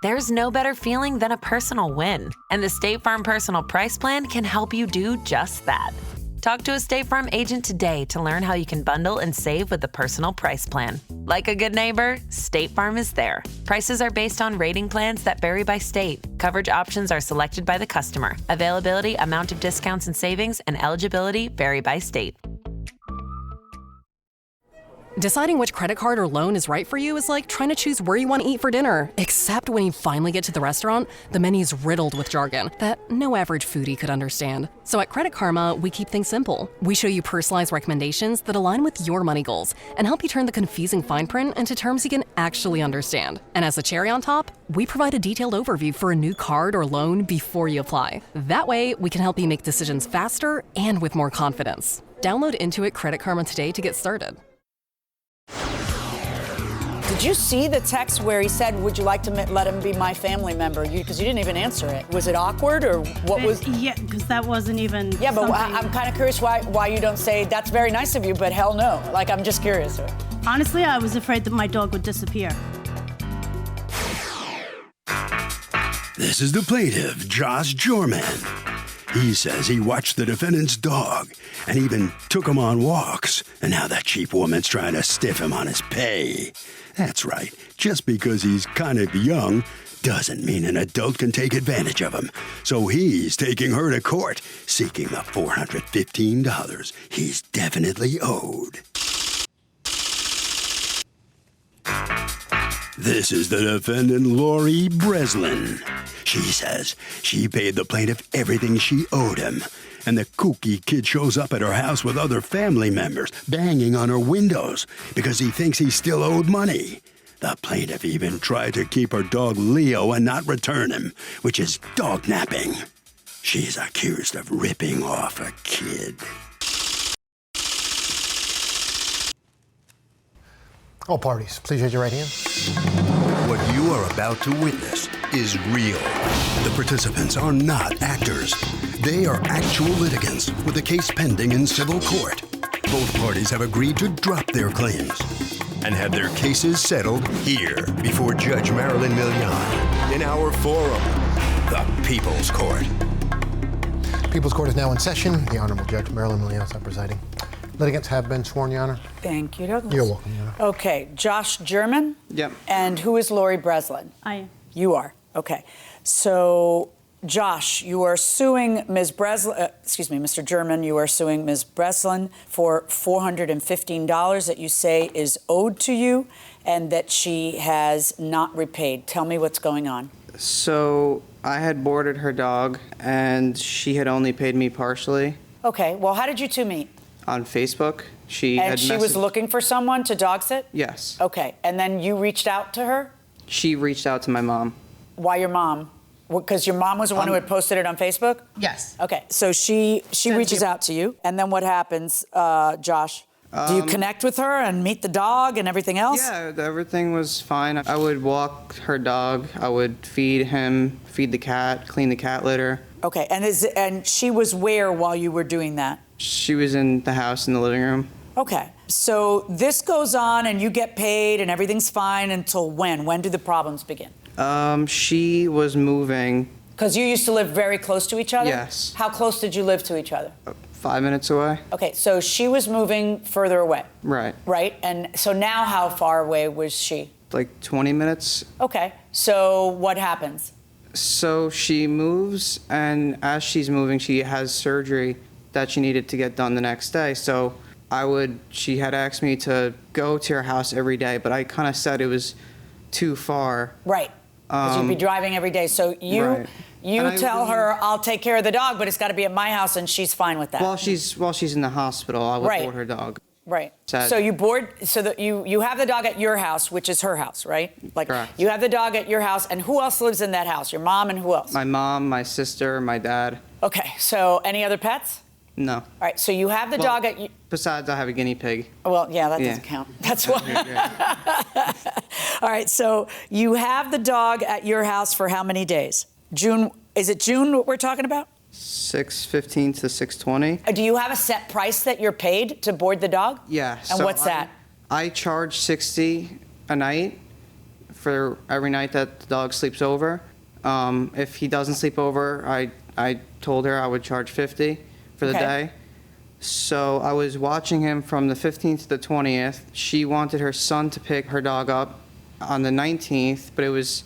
There's no better feeling than a personal win, and the State Farm Personal Price Plan can help you do just that. Talk to a State Farm agent today to learn how you can bundle and save with the Personal Price Plan. Like a good neighbor, State Farm is there. Prices are based on rating plans that vary by state. Coverage options are selected by the customer. Availability, amount of discounts and savings, and eligibility vary by state. Deciding which credit card or loan is right for you is like trying to choose where you want to eat for dinner. Except when you finally get to the restaurant, the menu's riddled with jargon that no average foodie could understand. So at Credit Karma, we keep things simple. We show you personalized recommendations that align with your money goals and help you turn the confusing fine print into terms you can actually understand. And as a cherry on top, we provide a detailed overview for a new card or loan before you apply. That way, we can help you make decisions faster and with more confidence. Download Intuit Credit Karma today to get started. Did you see the text where he said, would you like to let him be my family member? Because you didn't even answer it. Was it awkward or what was? Yeah, because that wasn't even. Yeah, but I'm kind of curious why you don't say, that's very nice of you, but hell no. Like, I'm just curious. Honestly, I was afraid that my dog would disappear. This is the plaintiff, Josh Jorman. He says he watched the defendant's dog and even took him on walks, and now that cheap woman's trying to stiff him on his pay. That's right. Just because he's kind of young doesn't mean an adult can take advantage of him. So he's taking her to court, seeking the $415 he's definitely owed. This is the defendant, Lori Breslin. She says she paid the plaintiff everything she owed him, and the kooky kid shows up at her house with other family members, banging on her windows because he thinks he still owed money. The plaintiff even tried to keep her dog Leo and not return him, which is dog napping. She's accused of ripping off a kid. All parties, please raise your right hand. What you are about to witness is real. The participants are not actors. They are actual litigants with a case pending in civil court. Both parties have agreed to drop their claims and have their cases settled here before Judge Marilyn Milian in our forum, the People's Court. People's Court is now in session. The Honorable Judge Marilyn Milian is presiding. Litigants have been sworn, Your Honor. Thank you, Douglas. You're welcome, Your Honor. Okay, Josh German? Yep. And who is Lori Breslin? I am. You are. Okay. So, Josh, you are suing Ms. Breslin, Mr. German, you are suing Ms. Breslin for $415 that you say is owed to you and that she has not repaid. Tell me what's going on. So I had boarded her dog, and she had only paid me partially. Okay. Well, how did you two meet? On Facebook. She was looking for someone to dog sit? Yes. Okay. And then you reached out to her? She reached out to my mom. Why your mom? Because your mom was the one who had posted it on Facebook? Yes. Okay. So she reaches out to you. And then what happens, Josh? Do you connect with her and meet the dog and everything else? Yeah, everything was fine. I would walk her dog. I would feed him, feed the cat, clean the cat litter. Okay. And she was where while you were doing that? She was in the house in the living room. Okay. So this goes on and you get paid and everything's fine until when? When do the problems begin? She was moving. Because you used to live very close to each other? Yes. How close did you live to each other? 5 minutes away. Okay, so she was moving further away. Right. Right? And so now how far away was she? Like 20 minutes. Okay, so what happens? So she moves, and as she's moving, she has surgery that she needed to get done the next day. So she had asked me to go to her house every day, but I kind of said it was too far. Right, because you'd be driving every day. So you tell her, I'll take care of the dog, but it's got to be at my house, and she's fine with that. While she's in the hospital, I would board her dog. Right. Sad. So you have the dog at your house, which is her house, right? Like, correct. You have the dog at your house, and who else lives in that house? Your mom and who else? My mom, my sister, my dad. Okay, so any other pets? No. All right, so you have the dog at... Besides, I have a guinea pig. Well, yeah, that doesn't count. That's why. All right, so you have the dog at your house for how many days? June, is it June we're talking about? 6:15 to 6:20. Do you have a set price that you're paid to board the dog? Yeah. And what's that? I charge $60 a night for every night that the dog sleeps over. If he doesn't sleep over, I told her I would charge $50 for the day. So I was watching him from the 15th to the 20th. She wanted her son to pick her dog up on the 19th, but it was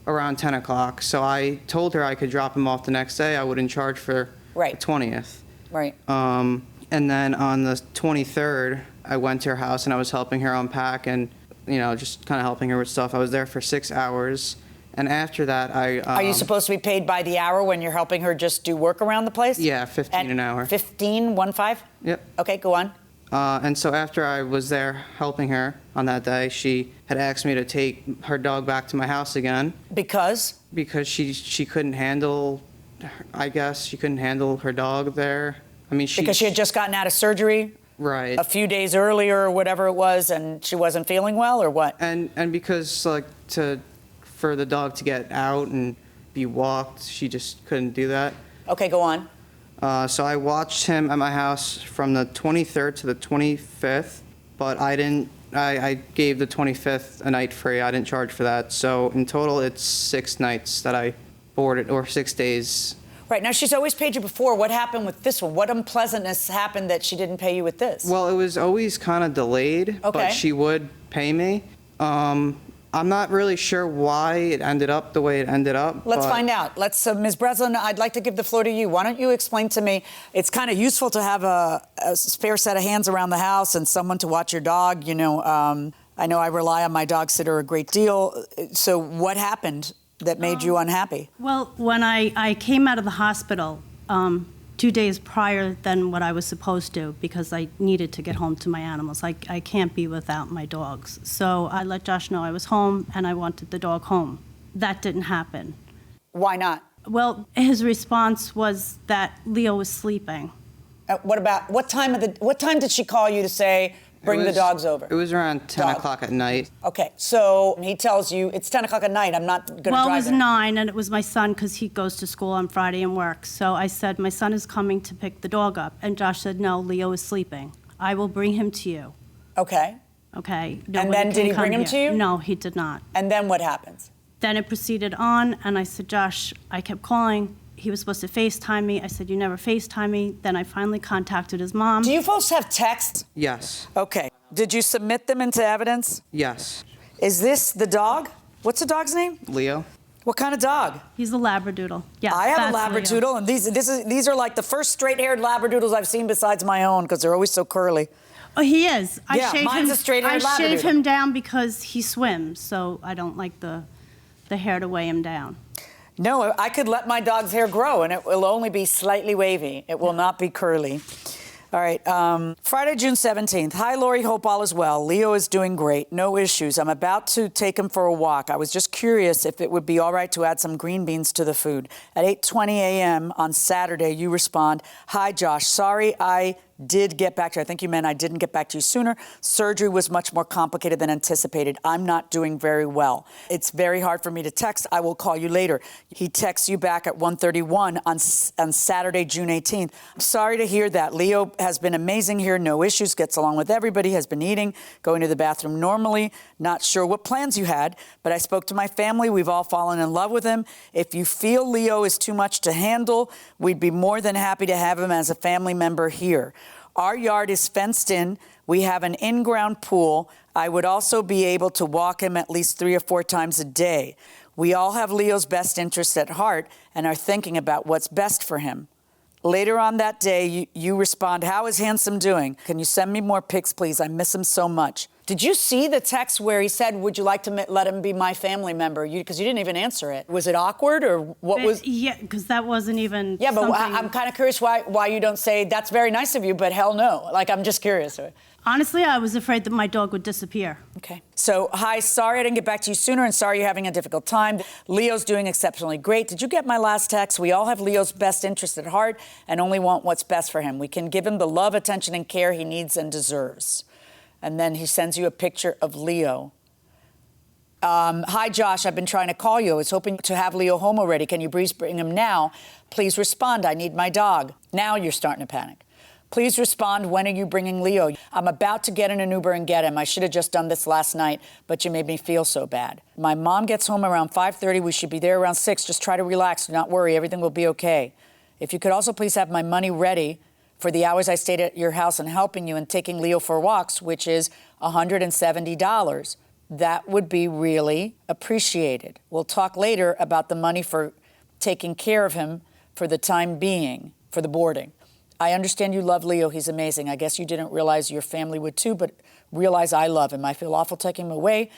around 10 o'clock. So I told her I could drop him off the next day. I wouldn't charge for the 20th. Right. And then on the 23rd, I went to her house and I was helping her unpack and, just kind of helping her with stuff. I was there for 6 hours. And after that, Are you supposed to be paid by the hour when you're helping her just do work around the place? Yeah, 15 an hour. 15, 1-5? Yep. Okay, go on. And so after I was there helping her on that day, she had asked me to take her dog back to my house again. Because? Because she couldn't handle, I guess, she couldn't handle her dog there. I mean, because she had just gotten out of surgery? Right. A few days earlier or whatever it was, and she wasn't feeling well, or what? And because, for the dog to get out and be walked, she just couldn't do that. Okay, go on. So I watched him at my house from the 23rd to the 25th, but I gave the 25th a night free. I didn't charge for that. So in total, it's 6 nights that I boarded, or 6 days. Right, now she's always paid you before. What happened with this one? What unpleasantness happened that she didn't pay you with this? Well, it was always kind of delayed, but she would pay me. I'm not really sure why it ended up the way it ended up. Let's find out. Ms. Breslin, I'd like to give the floor to you. Why don't you explain to me, it's kind of useful to have a spare set of hands around the house and someone to watch your dog. I know I rely on my dog sitter a great deal. So what happened that made you unhappy? Well, when I came out of the hospital 2 days prior than what I was supposed to, because I needed to get home to my animals. I can't be without my dogs. So I let Josh know I was home and I wanted the dog home. That didn't happen. Why not? Well, his response was that Leo was sleeping. What time did she call you to say, bring the dogs over? It was around 10 o'clock at night. Okay, so he tells you, it's 10 o'clock at night, I'm not going to drive Well, it was there. 9, and it was my son, because he goes to school on Friday and works. So I said, my son is coming to pick the dog up. And Josh said, no, Leo is sleeping. I will bring him to you. Okay. Okay. And then did he bring him to you? No, he did not. And then what happens? Then it proceeded on, and I said, Josh, I kept calling. He was supposed to FaceTime me. I said, you never FaceTime me. Then I finally contacted his mom. Do you folks have text? Yes. Okay. Did you submit them into evidence? Yes. Is this the dog? What's the dog's name? Leo. What kind of dog? He's a Labradoodle. Yes, I have a that's Labradoodle, Leo. and these are like the first straight-haired Labradoodles I've seen besides my own, because they're always so curly. Oh, he is. Mine's a straight-haired Labradoodle. I shave him down because he swims, so I don't like the hair to weigh him down. No, I could let my dog's hair grow, and it will only be slightly wavy. It will not be curly. All right, Friday, June 17th. Hi, Lori, hope all is well. Leo is doing great, no issues. I'm about to take him for a walk. I was just curious if it would be all right to add some green beans to the food. At 8:20 a.m. on Saturday, you respond, hi, Josh, sorry I did get back to you. I think you meant I didn't get back to you sooner. Surgery was much more complicated than anticipated. I'm not doing very well. It's very hard for me to text. I will call you later. He texts you back at 1:31 on Saturday, June 18th. I'm sorry to hear that. Leo has been amazing here. No issues. Gets along with everybody. Has been eating. Going to the bathroom normally. Not sure what plans you had, but I spoke to my family. We've all fallen in love with him. If you feel Leo is too much to handle, we'd be more than happy to have him as a family member here. Our yard is fenced in. We have an in-ground pool. I would also be able to walk him at least 3 or 4 times a day. We all have Leo's best interests at heart and are thinking about what's best for him. Later on that day, you respond, how is Handsome doing? Can you send me more pics, please? I miss him so much. Did you see the text where he said, would you like to let him be my family member? Because you didn't even answer it. Was it awkward or what was? Yeah, because that wasn't even Yeah, but something... I'm kind of curious why you don't say, that's very nice of you, but hell no. Like, I'm just curious. Honestly, I was afraid that my dog would disappear. Okay. So, hi, sorry I didn't get back to you sooner and sorry you're having a difficult time. Leo's doing exceptionally great. Did you get my last text? We all have Leo's best interest at heart and only want what's best for him. We can give him the love, attention, and care he needs and deserves. And then he sends you a picture of Leo. Hi, Josh. I've been trying to call you. I was hoping to have Leo home already. Can you please bring him now? Please respond. I need my dog. Now you're starting to panic. Please respond. When are you bringing Leo? I'm about to get in an Uber and get him. I should have just done this last night, but you made me feel so bad. My mom gets home around 5:30. We should be there around 6. Just try to relax. Do not worry. Everything will be okay. If you could also please have my money ready for the hours I stayed at your house and helping you and taking Leo for walks, which is $170. That would be really appreciated. We'll talk later about the money for taking care of him for the time being, for the boarding. I understand you love Leo. He's amazing. I guess you didn't realize your family would too, but realize I love him. I feel awful taking him away,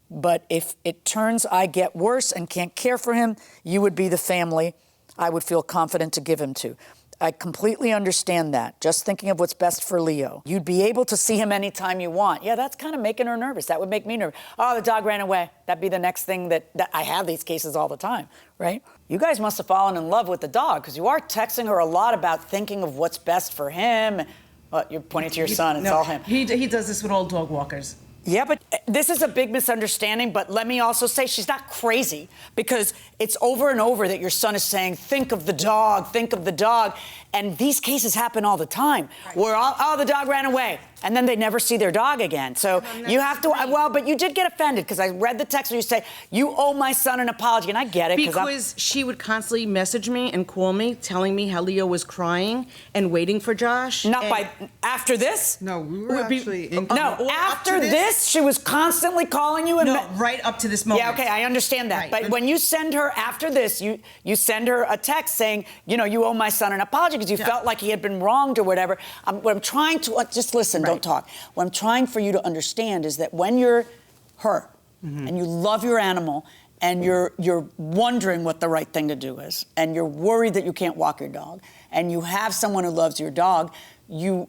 but if it turns I get worse and can't care for him, you would be the family I would feel confident to give him to. I completely understand that. Just thinking of what's best for Leo. You'd be able to see him anytime you want. Yeah, that's kind of making her nervous. That would make me nervous. Oh, the dog ran away. That'd be the next thing that I have these cases all the time, right? You guys must have fallen in love with the dog because you are texting her a lot about thinking of what's best for him. Well, you're pointing to your son. It's all him. He does this with all dog walkers. Yeah, but this is a big misunderstanding, but let me also say she's not crazy because it's over and over that your son is saying, think of the dog, think of the dog. And these cases happen all the time where, the dog ran away. And then they never see their dog again. So you have to, but you did get offended because I read the text where you say, you owe my son an apology. And I get it. Because she would constantly message me and call me, telling me how Leo was crying and waiting for Josh. After this? No, we were actually in. No, after this, she was constantly calling you. And right up to this moment. Yeah, okay, I understand that. Right. But when you send her after this, you send her a text saying, you owe my son an apology because you felt like he had been wronged or whatever. What I'm trying to, just listen, don't talk. What I'm trying for you to understand is that when you're her and you love your animal and you're wondering what the right thing to do is and you're worried that you can't walk your dog and you have someone who loves your dog, you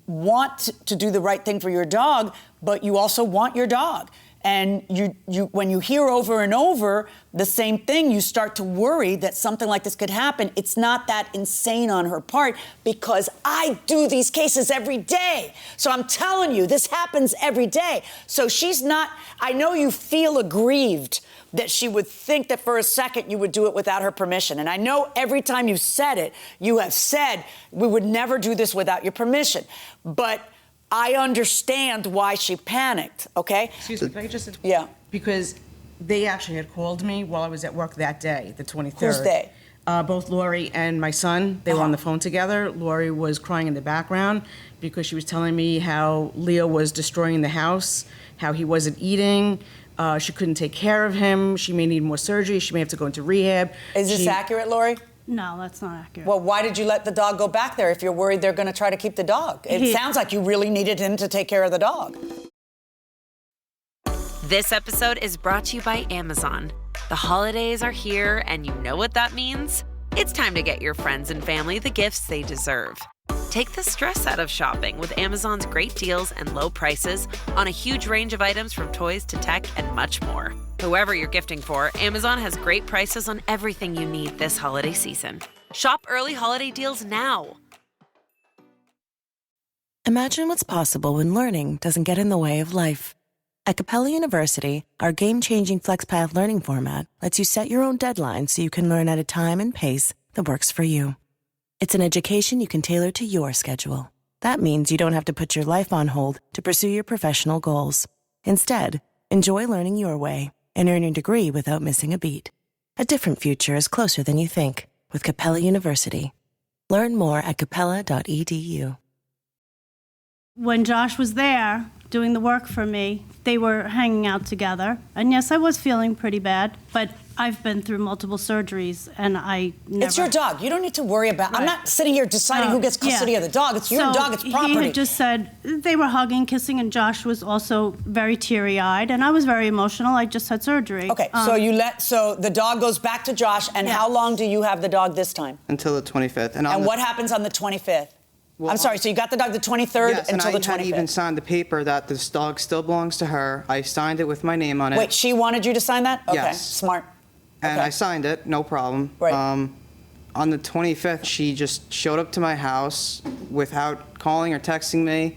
want to do the right thing for your dog, but you also want your dog. And you when you hear over and over the same thing, you start to worry that something like this could happen. It's not that insane on her part because I do these cases every day. So I'm telling you, this happens every day. So she's not, I know you feel aggrieved that she would think that for a second you would do it without her permission. And I know every time you've said it, you have said, we would never do this without your permission. But I understand why she panicked, okay? Excuse me, can I just... Yeah. Because they actually had called me while I was at work that day, the 23rd. Who's they? Both Lori and my son, they were on the phone together. Lori was crying in the background because she was telling me how Leo was destroying the house, how he wasn't eating, she couldn't take care of him, she may need more surgery, she may have to go into rehab. Is this accurate, Lori? No, that's not accurate. Well, why did you let the dog go back there if you're worried they're going to try to keep the dog? It sounds like you really needed him to take care of the dog. This episode is brought to you by Amazon. The holidays are here, and you know what that means? It's time to get your friends and family the gifts they deserve. Take the stress out of shopping with Amazon's great deals and low prices on a huge range of items from toys to tech and much more. Whoever you're gifting for, Amazon has great prices on everything you need this holiday season. Shop early holiday deals now. Imagine what's possible when learning doesn't get in the way of life. At Capella University, our game-changing FlexPath learning format lets you set your own deadline so you can learn at a time and pace that works for you. It's an education you can tailor to your schedule. That means you don't have to put your life on hold to pursue your professional goals. Instead, enjoy learning your way and earn your degree without missing a beat. A different future is closer than you think with Capella University. Learn more at capella.edu. When Josh was there doing the work for me, they were hanging out together. And yes, I was feeling pretty bad, but I've been through multiple surgeries and I never... It's your dog. You don't need to worry about... I'm not sitting here deciding who gets custody of the dog. It's your dog. It's property. He had just said they were hugging, kissing, and Josh was also very teary-eyed, and I was very emotional. I just had surgery. Okay, so the dog goes back to Josh, and how long do you have the dog this time? Until the 25th. And what happens on the 25th? Well, I'm sorry, so you got the dog the 23rd until the 25th? I had even signed the paper that this dog still belongs to her. I signed it with my name on it. Wait, she wanted you to sign that? Okay, yes. Smart. And I signed it, no problem. Right. On the 25th, she just showed up to my house without calling or texting me,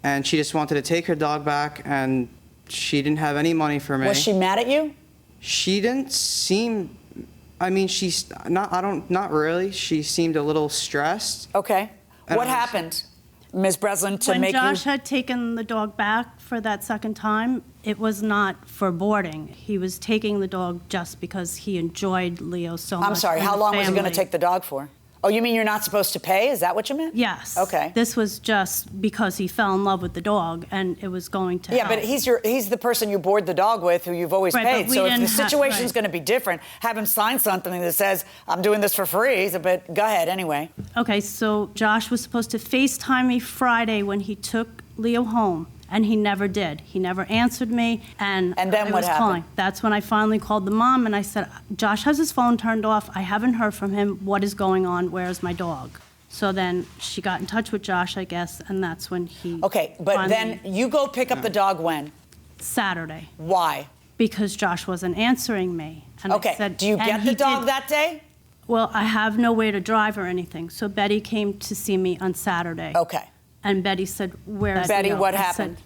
and she just wanted to take her dog back, and she didn't have any money for me. Was she mad at you? She didn't seem... I mean, she's not... not really. She seemed a little stressed. Okay. What happened? Ms. Breslin, to When make Josh you... had taken the dog back for that second time, it was not for boarding. He was taking the dog just because he enjoyed Leo so much. I'm sorry, and how the long was he going to family. take the dog for? Oh, you mean you're not supposed to pay? Is that what you meant? Yes. Okay. This was just because he fell in love with the dog, and it was going to Yeah, help. but he's the person you board the dog with who you've always Right, but paid. we So if the didn't have- situation's right. going to be different, have him sign something that says, I'm doing this for free. But go ahead anyway. Okay, so Josh was supposed to FaceTime me Friday when he took Leo home, and he never did. He never answered me, and And then I what was happened? calling. That's when I finally called the mom, and I said, Josh has his phone turned off. I haven't heard from him. What is going on? Where's my dog? So then she got in touch with Josh, I guess, and that's when he Okay, but finally- then you go pick up the dog when? Saturday, Why? because Josh wasn't answering me. And I Okay, said- do you and get he the dog did- that day? Well, I have no way to drive or anything, so Betty came to see me on Saturday. Okay. And Betty said, where's Betty, Leo? what I said, happened?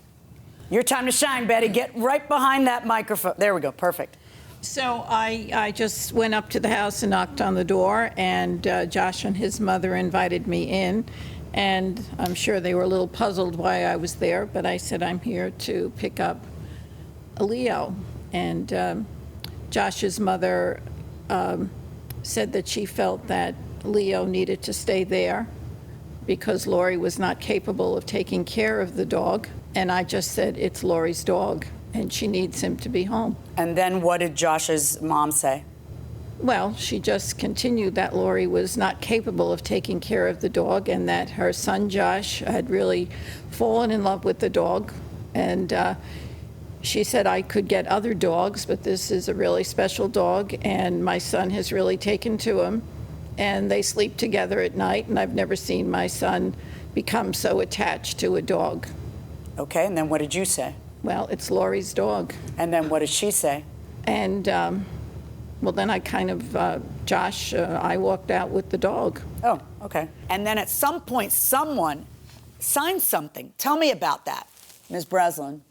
Your time to shine, Betty. Get right behind that microphone. There we go. Perfect. So I just went up to the house and knocked on the door, and Josh and his mother invited me in. And I'm sure they were a little puzzled why I was there, but I said I'm here to pick up Leo. And Josh's mother said that she felt that Leo needed to stay there because Lori was not capable of taking care of the dog. And I just said, it's Lori's dog, and she needs him to be home. And then what did Josh's mom say? Well, she just continued that Lori was not capable of taking care of the dog and that her son Josh had really fallen in love with the dog. And she said I could get other dogs, but this is a really special dog, and my son has really taken to him. And they sleep together at night, and I've never seen my son become so attached to a dog. Okay, and then what did you say? Well, it's Lori's dog. And then what did she say? And, well, then I kind of, Josh, I walked out with the dog. Oh, okay. And then at some point, someone signed something. Tell me about that, Ms. Breslin.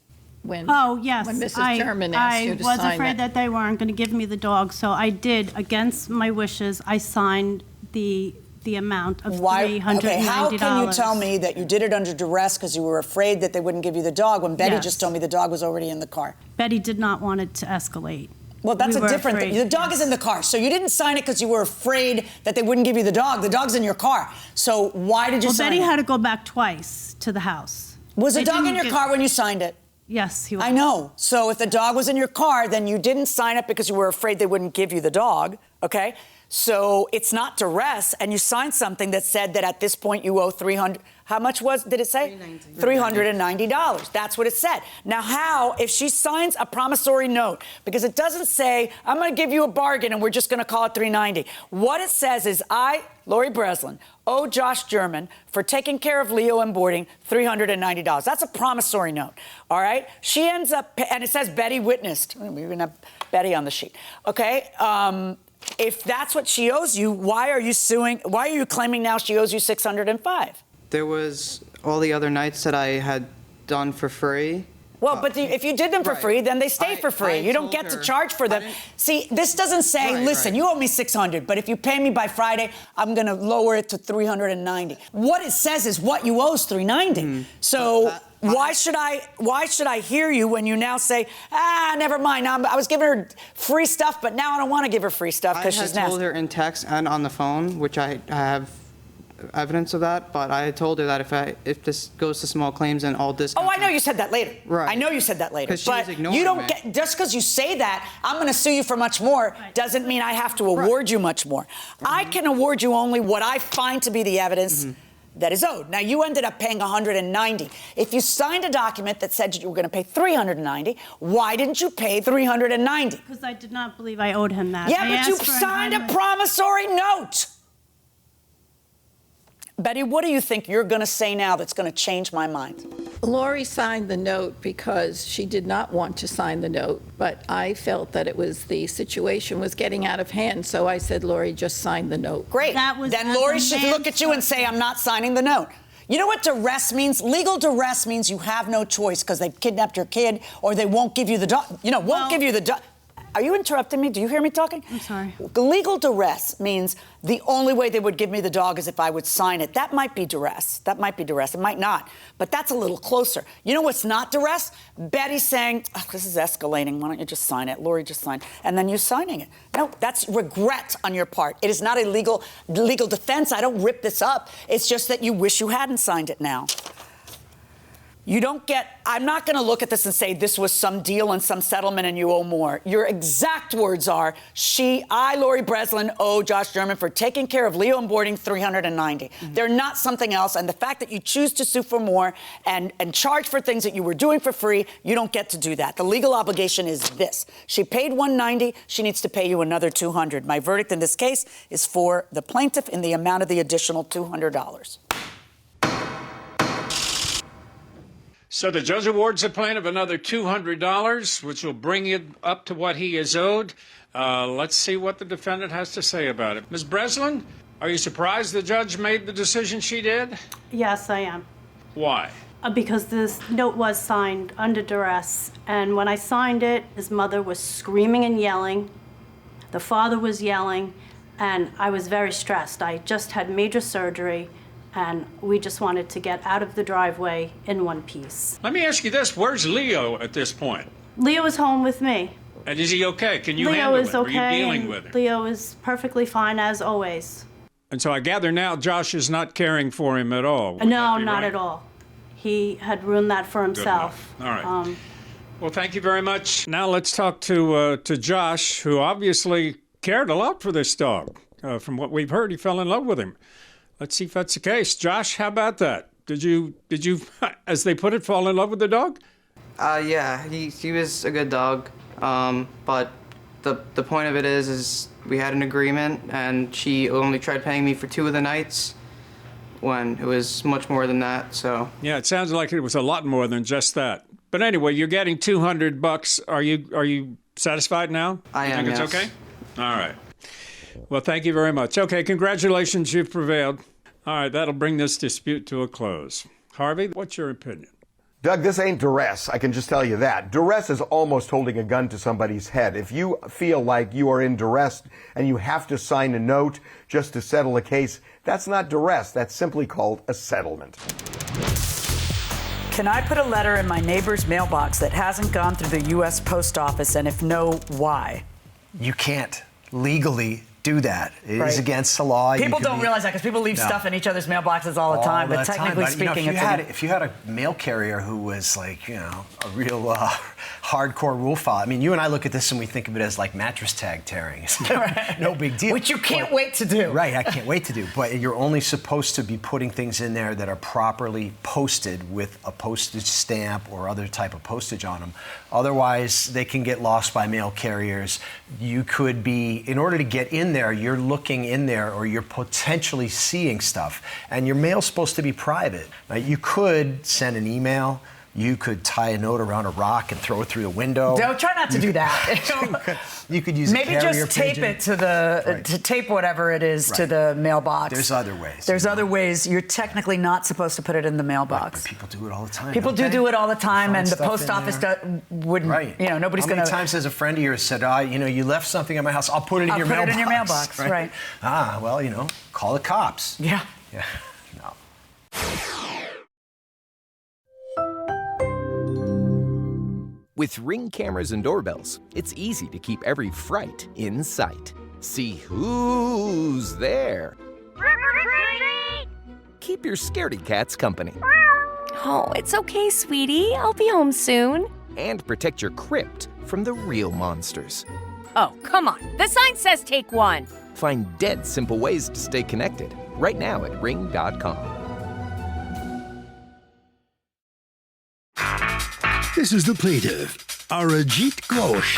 When, Oh, yes. when Mrs. German asked you to I was sign afraid it. that they weren't going to give me the dog, so I did, against my wishes, I signed the amount of $390. Okay, how can you tell me that you did it under duress because you were afraid that they wouldn't give you the dog when Betty Yes. just told me the dog was already in the car? Betty did not want it to escalate. Well, that's We a were different thing. afraid, The dog yes. is in the car, so you didn't sign it because you were afraid that they wouldn't give you the dog. The dog's in your car. So why did you Well, sign Betty it? had to go back twice to the house. Was the They dog in didn't your give- car when you signed it? Yes, he was. I know. So if the dog was in your car, then you didn't sign it because you were afraid they wouldn't give you the dog, okay? So it's not duress, and you signed something that said that at this point you owe $300. How much did it say? $390. That's what it said. Now how, if she signs a promissory note, because it doesn't say, I'm going to give you a bargain and we're just going to call it $390. What it says is I, Lori Breslin, owe Josh German for taking care of Leo and boarding $390. That's a promissory note, all right? She ends up, and it says Betty witnessed. We even have Betty on the sheet, okay? If that's what she owes you, why are you suing? Why are you claiming now she owes you $605? There was all the other nights that I had done for free. Well, but if you did them for Right. free, then they stay for free. I You don't told get to her- charge for them. I didn't- See, this doesn't say, Right, listen, right. you owe me $600, but if you pay me by Friday, I'm going to lower it to $390. What it says is what you owe is $390. So why should I hear you when you now say, never mind. I was giving her free stuff, but now I don't want to give her free stuff because she's I had nasty. told her in text and on the phone, which I have evidence of that, but I had told her that if this goes to small claims and all this. Oh, I know you said that later. Right. I know you said that later. 'Cause she was But ignoring you don't me. get, just because you say that, I'm going to sue you for much more, doesn't mean I have to award you much more. I can award you only what I find to be the evidence that is owed. Now, you ended up paying $190. If you signed a document that said you were going to pay $390, why didn't you pay $390? Because I did not believe I owed him that. Yeah, I but you asked for an signed a amendment. promissory note. Betty, what do you think you're going to say now that's going to change my mind? Lori signed the note because she did not want to sign the note, but I felt that the situation was getting out of hand, so I said, Lori, just sign the note. Great. That was Then as Lori a should look at you and say, I'm not signing the note. You know what duress means? Legal duress means you have no choice because they've kidnapped your kid or they won't give you the dog. Won't give you the dog. Are you interrupting me? Do you hear me talking? I'm sorry. Legal duress means the only way they would give me the dog is if I would sign it. That might be duress. That might be duress. It might not. But that's a little closer. You know what's not duress? Betty saying, oh, this is escalating. Why don't you just sign it? Lori, just sign. And then you signing it. No, that's regret on your part. It is not a legal defense. I don't rip this up. It's just that you wish you hadn't signed it now. You don't get, I'm not going to look at this and say this was some deal and some settlement and you owe more. Your exact words are, I, Lori Breslin, owe Josh German for taking care of Leo and boarding $390. Mm-hmm. They're not something else. And the fact that you choose to sue for more and charge for things that you were doing for free, you don't get to do that. The legal obligation is this. She paid $190. She needs to pay you another $200. My verdict in this case is for the plaintiff in the amount of the additional $200. So the judge awards the plaintiff another $200, which will bring it up to what he is owed. Let's see what the defendant has to say about it. Ms. Breslin, are you surprised the judge made the decision she did? Yes, I am. Why? Because this note was signed under duress, and when I signed it, his mother was screaming and yelling. The father was yelling, and I was very stressed. I just had major surgery, and we just wanted to get out of the driveway in one piece. Let me ask you this. Where's Leo at this point? Leo is home with me. And is he okay? Can you Leo handle is it? okay. Are you dealing with him? Leo is perfectly fine, as always. And so I gather now Josh is not caring for him at all. Would No, that be not right? at all. He had ruined that for himself. All right. Well, thank you very much. Now let's talk to Josh, who obviously cared a lot for this dog. From what we've heard, he fell in love with him. Let's see if that's the case. Josh, how about that? Did you, as they put it, fall in love with the dog? Yeah, he was a good dog. But the point of it is we had an agreement, and she only tried paying me for 2 of the nights when it was much more than that. So Yeah, it sounds like it was a lot more than just that. But anyway, you're getting $200. Are you satisfied now? I am. You think it's okay? All right. Well, thank you very much. Okay, congratulations, you've prevailed. All right, that'll bring this dispute to a close. Harvey, what's your opinion? Doug, this ain't duress. I can just tell you that. Duress is almost holding a gun to somebody's head. If you feel like you are in duress and you have to sign a note just to settle a case, that's not duress. That's simply called a settlement. Can I put a letter in my neighbor's mailbox that hasn't gone through the U.S. Post Office, and if no, why? You can't legally do that. It is against the law. People don't realize that because people leave stuff in each other's mailboxes all the time. But technically speaking, if you had a mail carrier who was like, a real hardcore rule follower. I mean, you and I look at this and we think of it as like mattress tag tearing. No big deal. Which you can't wait to do. Right, I can't wait to do. But you're only supposed to be putting things in there that are properly posted with a postage stamp or other type of postage on them. Otherwise, they can get lost by mail carriers. You could be, in order to get in there, you're looking in there or you're potentially seeing stuff. And your mail's supposed to be private. Now, you could send an email. You could tie a note around a rock and throw it through the window. Don't try not to do that. You could use maybe a carrier just tape pigeon. it to the to tape whatever it is to the mailbox. There's other ways. There's other ways. You're technically not supposed to put it in the mailbox. But people do it all the time. People do it all the time, and the post office wouldn't. Right. Nobody's going to. How many times has a friend of yours said, you left something at my house, I'll put it in your mailbox. Put it in your mailbox, right. Well, call the cops. Yeah. Yeah. No. With Ring cameras and doorbells, it's easy to keep every fright in sight. See who's there. Keep your scaredy cats company. Oh, it's okay, sweetie. I'll be home soon. And protect your crypt from the real monsters. Oh, come on. The sign says take one. Find dead simple ways to stay connected right now at ring.com. This is the plaintiff, Arajit Ghosh.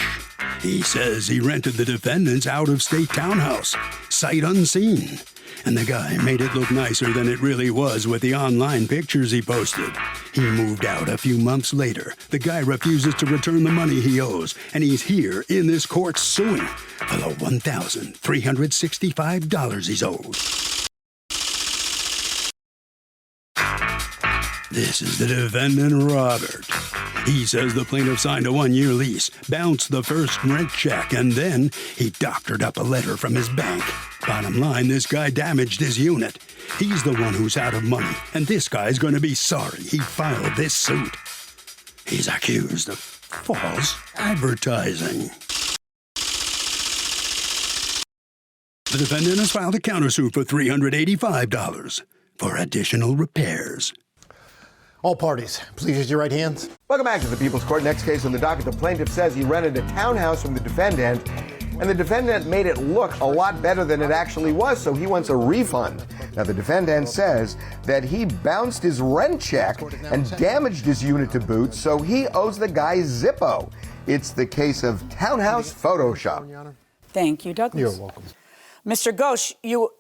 He says he rented the defendant's out-of-state townhouse, sight unseen. And the guy made it look nicer than it really was with the online pictures he posted. He moved out a few months later. The guy refuses to return the money he owes, and he's here in this court suing for the $1,365 he's owed. This is the defendant, Robert. He says the plaintiff signed a 1-year lease, bounced the first rent check, and then he doctored up a letter from his bank. Bottom line, this guy damaged his unit. He's the one who's out of money, and this guy's going to be sorry he filed this suit. He's accused of false advertising. The defendant has filed a countersuit for $385 for additional repairs. All parties, please use your right hands. Welcome back to the People's Court. Next case on the docket, the plaintiff says he rented a townhouse from the defendant, and the defendant made it look a lot better than it actually was, so he wants a refund. Now, the defendant says that he bounced his rent check and damaged his unit to boot, so he owes the guy Zippo. It's the case of Townhouse Photoshop. Thank you, Douglas. You're welcome. Mr. Ghosh, you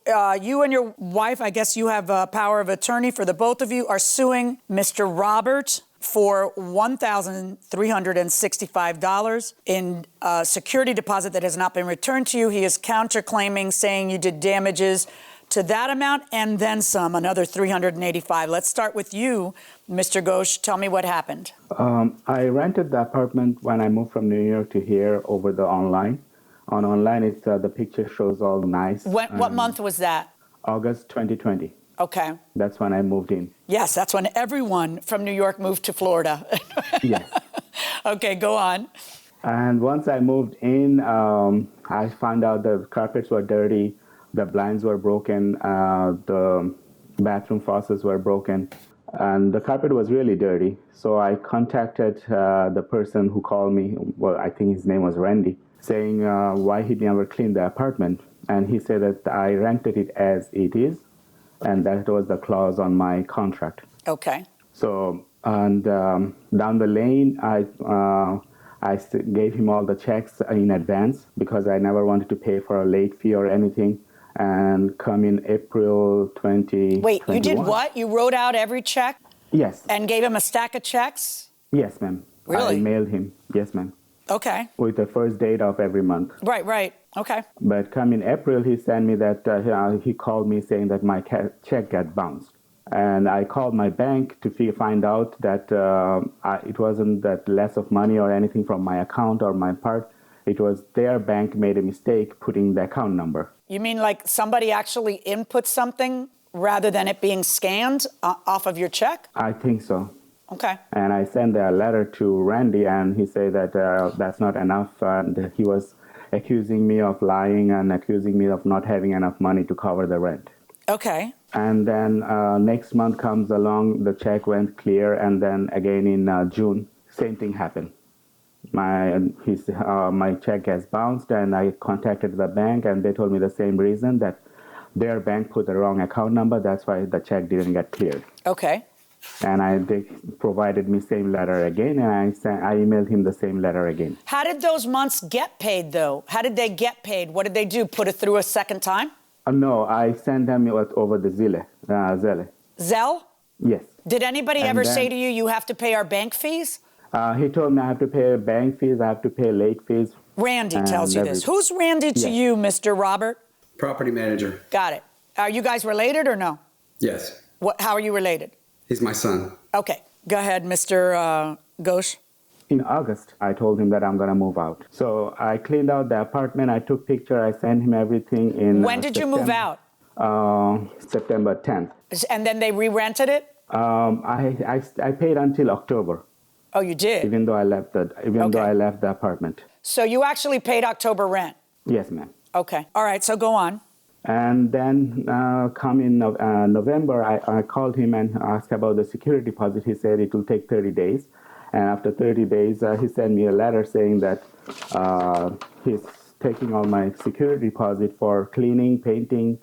and your wife, I guess you have power of attorney for the both of you, are suing Mr. Robert for $1,365 in security deposit that has not been returned to you. He is counterclaiming, saying you did damages to that amount and then some, another $385. Let's start with you, Mr. Ghosh. Tell me what happened. I rented the apartment when I moved from New York to here over the online. On online, it's the picture shows all nice. What month was that? August 2020. Okay. That's when I moved in. Yes, that's when everyone from New York moved to Florida. Yes. Okay, go on. And once I moved in, I found out the carpets were dirty, the blinds were broken, the bathroom faucets were broken, and the carpet was really dirty. So I contacted the person who called me. Well, I think his name was Randy, saying why he never cleaned the apartment. And he said that I rented it as it is, and that was the clause on my contract. Okay. So, and down the lane, I gave him all the checks in advance because I never wanted to pay for a late fee or anything. And come in April 2021. Wait, you did what? You wrote out every check? Yes. And gave him a stack of checks? Yes, ma'am. Really? I mailed him. Yes, ma'am. Okay. With the first date of every month. Right. Okay. But come in April, he sent me that, he called me saying that my check got bounced. And I called my bank to find out that it wasn't that less of money or anything from my account or my part. It was their bank made a mistake putting the account number. You mean like somebody actually input something rather than it being scanned off of your check? I think so. Okay. And I sent a letter to Randy, and he said that that's not enough. And he was accusing me of lying and accusing me of not having enough money to cover the rent. Okay. And then next month comes along, the check went clear, and then again in June, same thing happened. My check has bounced, and I contacted the bank, and they told me the same reason, that their bank put the wrong account number. That's why the check didn't get cleared. Okay. And they provided me same letter again, and I emailed him the same letter again. How did those months get paid, though? How did they get paid? What did they do? Put it through a second time? No, I sent them over the Zelle. Zelle? Yes. Did anybody ever say to you, you have to pay our bank fees? He told me I have to pay bank fees, I have to pay late fees. Randy tells you this. Who's Randy to you, Mr. Robert? Property manager. Got it. Are you guys related or no? Yes. How are you related? He's my son. Okay. Go ahead, Mr. Ghosh. In August, I told him that I'm going to move out. So I cleaned out the apartment. I took picture. I sent him everything in When did you move out? September 10th. And then they re-rented it? I paid until October. Oh, you did? Even though I left the apartment. So you actually paid October rent? Yes, ma'am. Okay. All right. So go on. And then come in November, I called him and asked about the security deposit. He said it will take 30 days. And after 30 days, he sent me a letter saying that he's taking all my security deposit for cleaning, painting,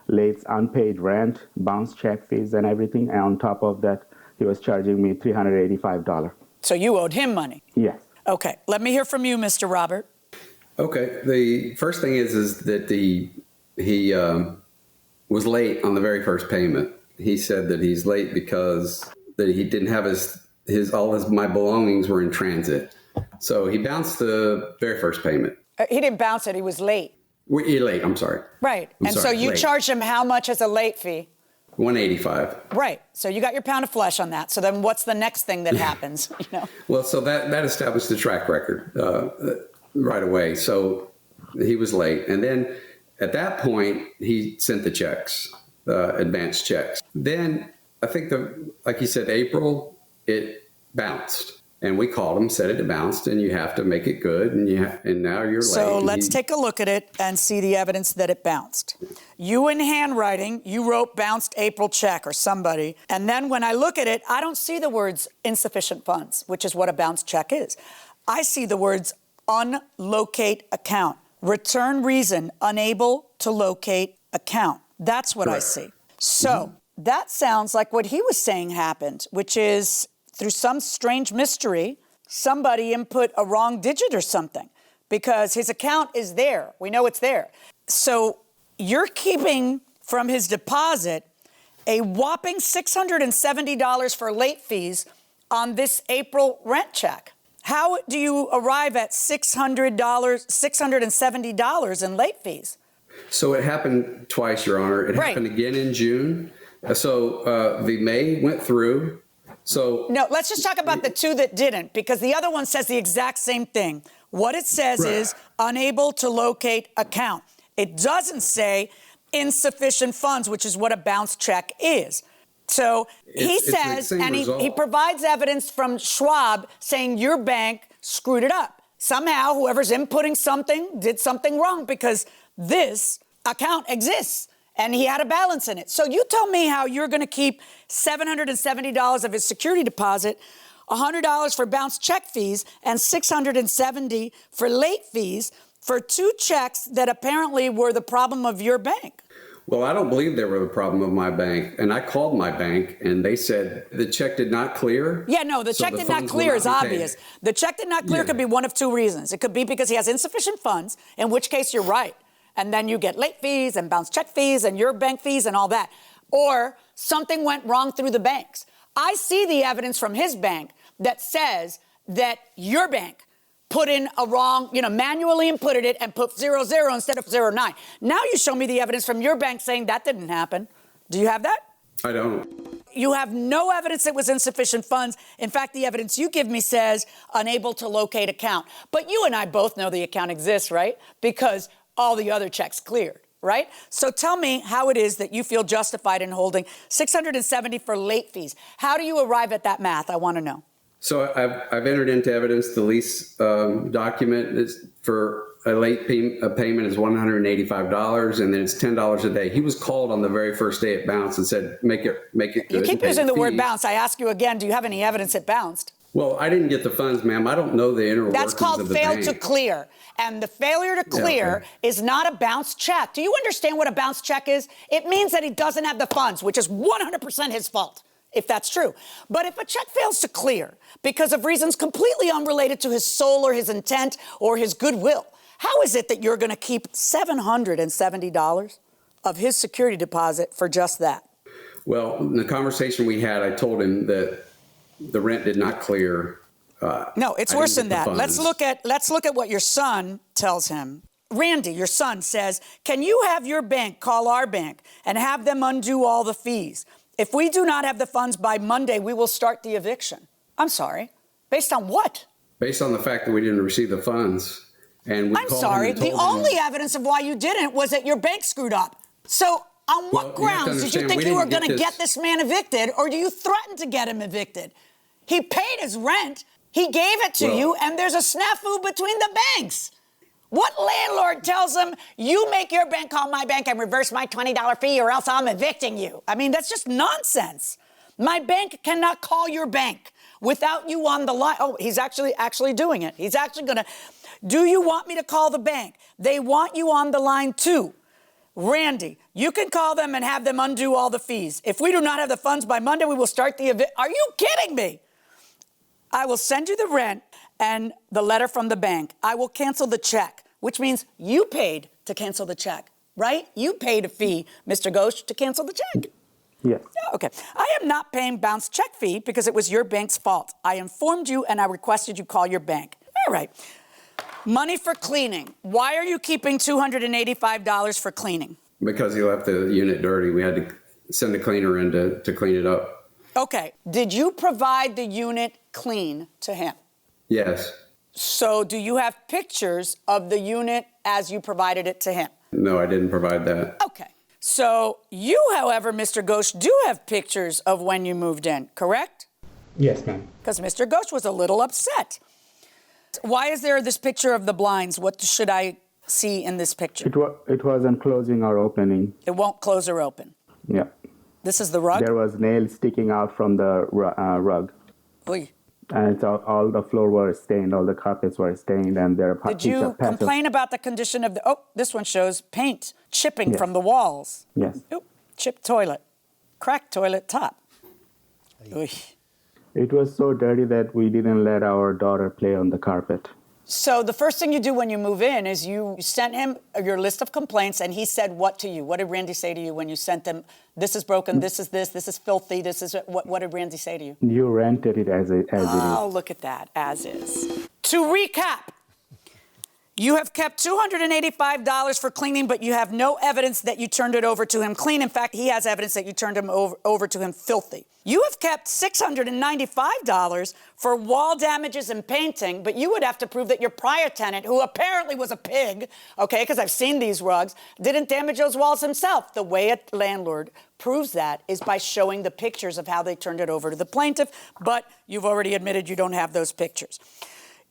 late unpaid rent, bounce check fees, and everything. And on top of that, he was charging me $385. So you owed him money? Yes. Okay. Let me hear from you, Mr. Robert. Okay. The first thing is that he was late on the very first payment. He said that he's late because that he didn't have my belongings were in transit. So he bounced the very first payment. He didn't bounce it. He was late. Late. I'm sorry. Right. So you charged him how much as a late fee? 185. Right. So you got your pound of flesh on that. So then what's the next thing that happens? Well, so that established the track record right away. So he was late. And then at that point, he sent the checks, advance checks. Then I think like you said, April, it bounced. And we called him, said it bounced, and you have to make it good, and now you're late. So let's take a look at it and see the evidence that it bounced. You in handwriting, you wrote bounced April check or somebody, and then when I look at it, I don't see the words insufficient funds, which is what a bounced check is. I see the words unlocate account, return reason, unable to locate account. That's what I see. So that sounds like what he was saying happened, which is through some strange mystery, somebody input a wrong digit or something because his account is there. We know it's there. So you're keeping from his deposit a whopping $670 for late fees on this April rent check. How do you arrive at $670 in late fees? So it happened twice, Your Honor. It happened again in June. So the May went through. So no, let's just talk about the two that didn't, because the other one says the exact same thing. What it says is unable to locate account. It doesn't say insufficient funds, which is what a bounce check is. So he says, and he provides evidence from Schwab saying your bank screwed it up. Somehow, whoever's inputting something did something wrong because this account exists. And he had a balance in it. So you tell me how you're going to keep $770 of his security deposit, $100 for bounce check fees, and $670 for late fees for two checks that apparently were the problem of your bank. Well, I don't believe they were the problem of my bank. And I called my bank, and they said the check did not clear. Yeah, no, the check did not clear is obvious. The check did not clear could be one of two reasons. It could be because he has insufficient funds, in which case you're right. And then you get late fees and bounce check fees and your bank fees and all that. Or something went wrong through the banks. I see the evidence from his bank that says that your bank put in a wrong, manually inputted it and put 00 instead of 09. Now you show me the evidence from your bank saying that didn't happen. Do you have that? I don't. You have no evidence it was insufficient funds. In fact, the evidence you give me says unable to locate account. But you and I both know the account exists, right? Because all the other checks cleared, right? So tell me how it is that you feel justified in holding $670 for late fees. How do you arrive at that math? I want to know. So I've entered into evidence the lease document is for a late payment is $185, and then it's $10 a day. He was called on the very first day it bounced and said, make it good. You keep using the word bounce. I ask you again, do you have any evidence it bounced? Well, I didn't get the funds, ma'am. I don't know the inner workings That's called of the fail bank. to clear. And the failure to clear is not a bounce check. Do you understand what a bounce check is? It means that he doesn't have the funds, which is 100% his fault, if that's true. But if a check fails to clear because of reasons completely unrelated to his soul or his intent or his goodwill, how is it that you're going to keep $770 of his security deposit for just that? Well, in the conversation we had, I told him that the rent did not clear. No, it's worse than that. Let's look at what your son tells him. Randy, your son, says, can you have your bank call our bank and have them undo all the fees? If we do not have the funds by Monday, we will start the eviction. I'm sorry. Based on what? Based on the fact that we didn't receive the funds. And I'm sorry. The only evidence of why you didn't was that your bank screwed up. So on what grounds did you think you were going to get this man evicted, or do you threaten to get him evicted? He paid his rent. He gave it to you, and there's a snafu between the banks. What landlord tells him, you make your bank call my bank and reverse my $20 fee or else I'm evicting you? I mean, that's just nonsense. My bank cannot call your bank without you on the line. Oh, he's actually doing it. He's actually going to. Do you want me to call the bank? They want you on the line too. Randy, you can call them and have them undo all the fees. If we do not have the funds by Monday, we will start the eviction. Are you kidding me? I will send you the rent and the letter from the bank. I will cancel the check, which means you paid to cancel the check, right? You paid a fee, Mr. Ghosh, to cancel the check. Yes. Okay. I am not paying bounce check fee because it was your bank's fault. I informed you and I requested you call your bank. All right. Money for cleaning. Why are you keeping $285 for cleaning? Because he left the unit dirty. We had to send the cleaner in to clean it up. Okay. Did you provide the unit clean to him? Yes. So do you have pictures of the unit as you provided it to him? No, I didn't provide that. Okay. So you, however, Mr. Ghosh, do have pictures of when you moved in, correct? Yes, ma'am. Because Mr. Ghosh was a little upset. Why is there this picture of the blinds? What should I see in this picture? It wasn't closing or opening. It won't close or open. Yeah. This is the rug? There was nails sticking out from the rug. Oy. And it's all the floor were stained, all the carpets were stained, and there are Did you complain about the condition of the... Oh, this one shows paint chipping from the walls. Yes. Oop, chipped toilet. Cracked toilet top. Oy. It was so dirty that we didn't let our daughter play on the carpet. So the first thing you do when you move in is you sent him your list of complaints, and he said what to you? What did Randy say to you when you sent him, this is broken, this is filthy, this is... What did Randy say to you? You rented it as it is. Oh, look at that, as is. To recap, you have kept $285 for cleaning, but you have no evidence that you turned it over to him clean. In fact, he has evidence that you turned him over to him filthy. You have kept $695 for wall damages and painting, but you would have to prove that your prior tenant, who apparently was a pig, okay, because I've seen these rugs, didn't damage those walls himself. The way a landlord proves that is by showing the pictures of how they turned it over to the plaintiff, but you've already admitted you don't have those pictures.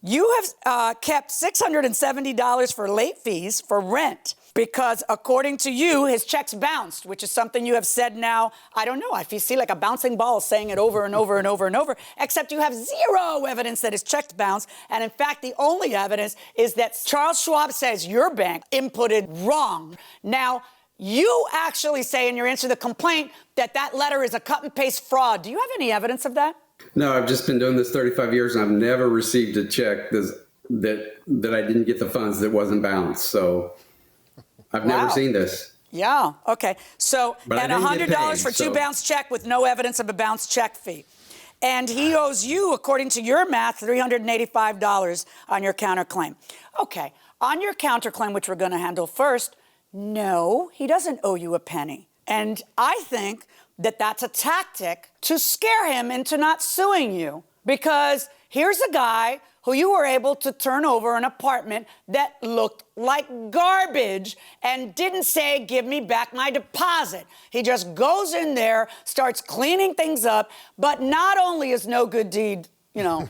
You have kept $670 for late fees for rent because, according to you, his checks bounced, which is something you have said now, I don't know, I see like a bouncing ball saying it over and over and over and over, except you have zero evidence that his checks bounced. And in fact, the only evidence is that Charles Schwab says your bank inputted wrong. Now, you actually say in your answer to the complaint that that letter is a cut and paste fraud. Do you have any evidence of that? No, I've just been doing this 35 years, and I've never received a check that I didn't get the funds that wasn't bounced. So I've never seen this. Yeah. Okay. So, and $100 for two bounced check with no evidence of a bounced check fee. And he owes you, according to your math, $385 on your counterclaim. Okay. On your counterclaim, which we're going to handle first, no, he doesn't owe you a penny. And I think that that's a tactic to scare him into not suing you. Because here's a guy who you were able to turn over an apartment that looked like garbage and didn't say, give me back my deposit. He just goes in there, starts cleaning things up, but not only is no good deed,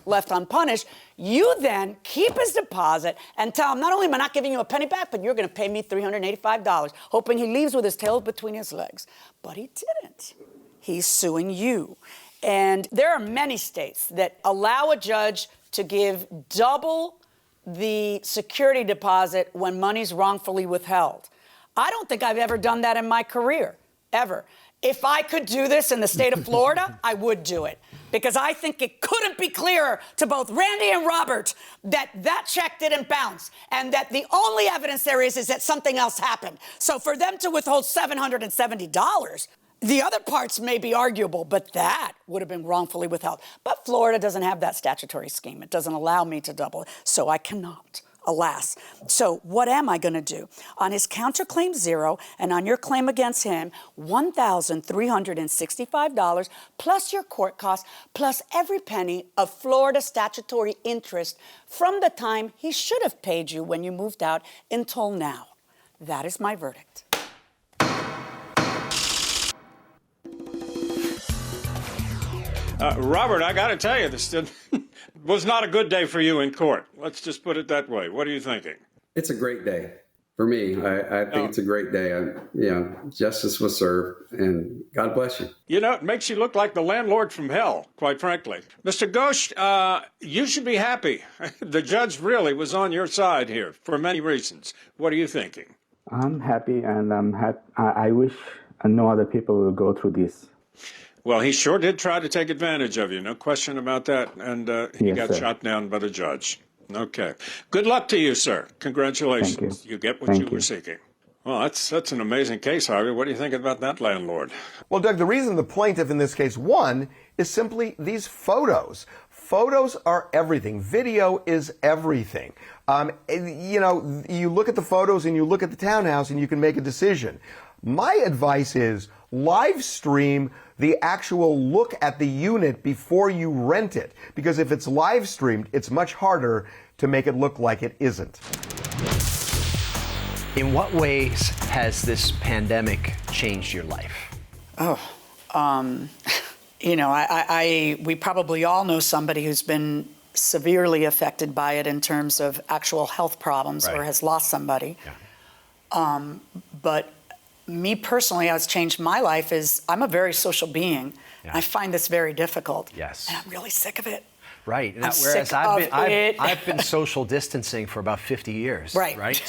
left unpunished, you then keep his deposit and tell him, not only am I not giving you a penny back, but you're going to pay me $385, hoping he leaves with his tail between his legs. But he didn't. He's suing you. And there are many states that allow a judge to give double the security deposit when money's wrongfully withheld. I don't think I've ever done that in my career, ever. If I could do this in the state of Florida, I would do it. Because I think it couldn't be clearer to both Randy and Robert that that check didn't bounce and that the only evidence there is that something else happened. So for them to withhold $770, the other parts may be arguable, but that would have been wrongfully withheld. But Florida doesn't have that statutory scheme. It doesn't allow me to double it, so I cannot. Alas. So what am I going to do? On his counterclaim 0 and on your claim against him, $1,365 plus your court costs plus every penny of Florida statutory interest from the time he should have paid you when you moved out until now. That is my verdict. Robert, I got to tell you, this was not a good day for you in court. Let's just put it that way. What are you thinking? It's a great day for me. I think it's a great day. Justice was served, and God bless you. It makes you look like the landlord from hell, quite frankly. Mr. Ghosh, you should be happy. The judge really was on your side here for many reasons. What are you thinking? I'm happy, and I wish no other people will go through this. Well, he sure did try to take advantage of you, no question about that, and he got shot down by the judge. Okay. Good luck to you, sir. Congratulations. Thank you. You get what you were seeking. Well, that's an amazing case, Harvey. What do you think about that landlord? Well, Doug, the reason the plaintiff in this case won is simply these photos. Photos are everything. Video is everything. You look at the photos and you look at the townhouse and you can make a decision. My advice is live stream the actual look at the unit before you rent it. Because if it's live streamed, it's much harder to make it look like it isn't. In what ways has this pandemic changed your life? We probably all know somebody who's been severely affected by it in terms of actual health problems or has lost somebody. Yeah. But me personally, how it's changed my life is I'm a very social being. Yeah. I find this very difficult. Yes. And I'm really sick of it. Right. I'm Whereas sick of it. I've been social distancing for about 50 years. Right.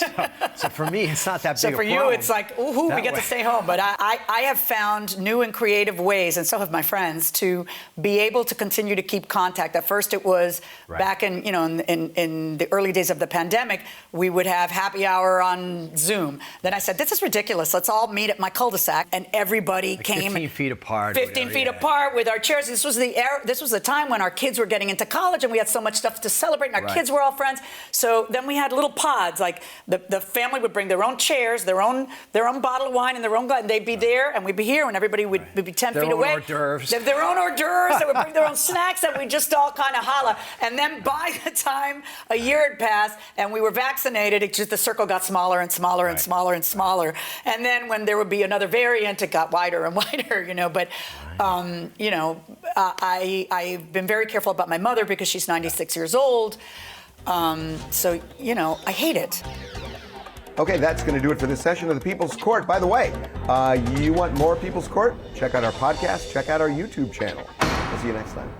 So for me, it's not that big So a for problem. you, it's like, ooh, we get to stay home. But I have found new and creative ways, and so have my friends, to be able to continue to keep contact. At first, it was back in the early days of the pandemic, we would have happy hour on Zoom. Then I said, this is ridiculous. Let's all meet at my cul-de-sac, and everybody came 15 feet apart. 15 feet apart with our chairs. This was the time when our kids were getting into college, and we had so much stuff to celebrate, and our kids were all friends. So then we had little pods, like the family would bring their own chairs, their own bottle of wine, and their own glass, and they'd be there, and we'd be here, and everybody would be 10 feet away. Their own hors d'oeuvres. They would bring their own snacks, and we'd just all kind of holla. And then by the time a year had passed and we were vaccinated, the circle got smaller and smaller and smaller and smaller. And then when there would be another variant, it got wider and wider. But I've been very careful about my mother because she's 96 years old. So I hate it. Okay, that's going to do it for this session of the People's Court. By the way, you want more People's Court? Check out our podcast. Check out our YouTube channel. We'll see you next time.